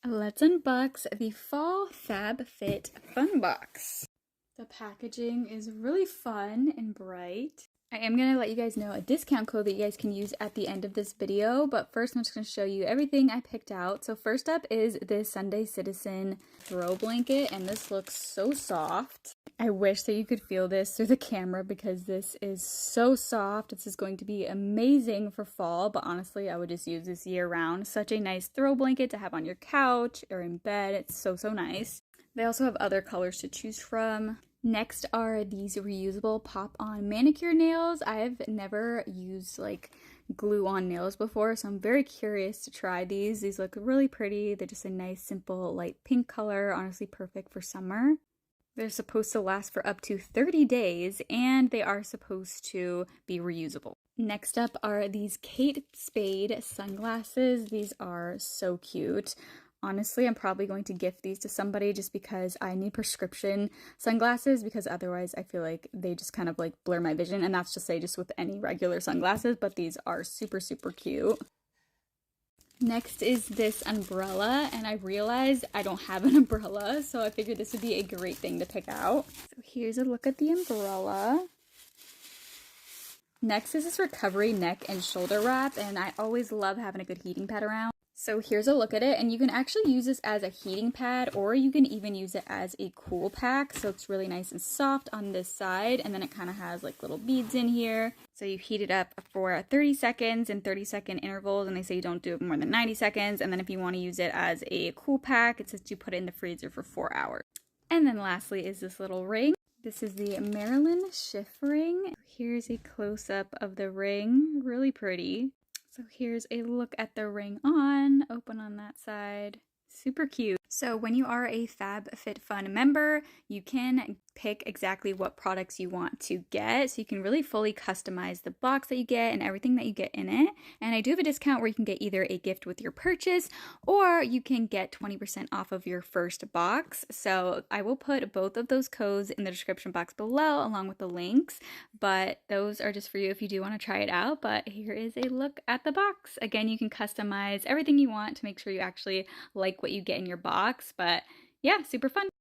Let's unbox the Fall Fabfitfun box. The packaging is really fun and bright. I am going to let you guys know a discount code that you guys can use at the end of this video, but first I'm just going to show you everything I picked out. So first up is this Sunday Citizen throw blanket, and this looks so soft. I wish that you could feel this through the camera because this is so soft. This is going to be amazing for fall, but honestly, I would just use this year round. Such a nice throw blanket to have on your couch or in bed. It's so nice. They also have other colors to choose from. Next are these reusable pop-on manicure nails. I've never used like glue-on nails before, so I'm very curious to try these. These look really pretty. They're just a nice, simple, light pink color. Honestly, perfect for summer. They're supposed to last for up to 30 days, and they are supposed to be reusable. Next up are these Kate Spade sunglasses. These are so cute. Honestly, I'm probably going to gift these to somebody just because I need prescription sunglasses, because otherwise I feel like they just kind of like blur my vision, and that's to say just with any regular sunglasses, but these are super cute. Next is this umbrella, and I realized I don't have an umbrella, so I figured this would be a great thing to pick out. So here's a look at the umbrella. Next is this recovery neck and shoulder wrap, and I always love having a good heating pad around. So here's a look at it, and you can actually use this as a heating pad, or you can even use it as a cool pack. So it's really nice and soft on this side, and then it kind of has like little beads in here. So you heat it up for 30 seconds in 30-second intervals, and they say you don't do it more than 90 seconds. And then if you want to use it as a cool pack, it says you put it in the freezer for 4 hours. And then lastly is this little ring. This is the Marilyn Schiff ring. Here's a close-up of the ring, really pretty. So here's a look at the ring on, open on that side. Super cute. So when you are a Fabfitfun member, you can pick exactly what products you want to get. So you can really fully customize the box that you get and everything that you get in it. And I do have a discount where you can get either a gift with your purchase, or you can get 20% off of your first box. So I will put both of those codes in the description box below along with the links, but those are just for you if you do want to try it out. But here is a look at the box. Again, you can customize everything you want to make sure you actually like what you get in your box. But yeah, super fun.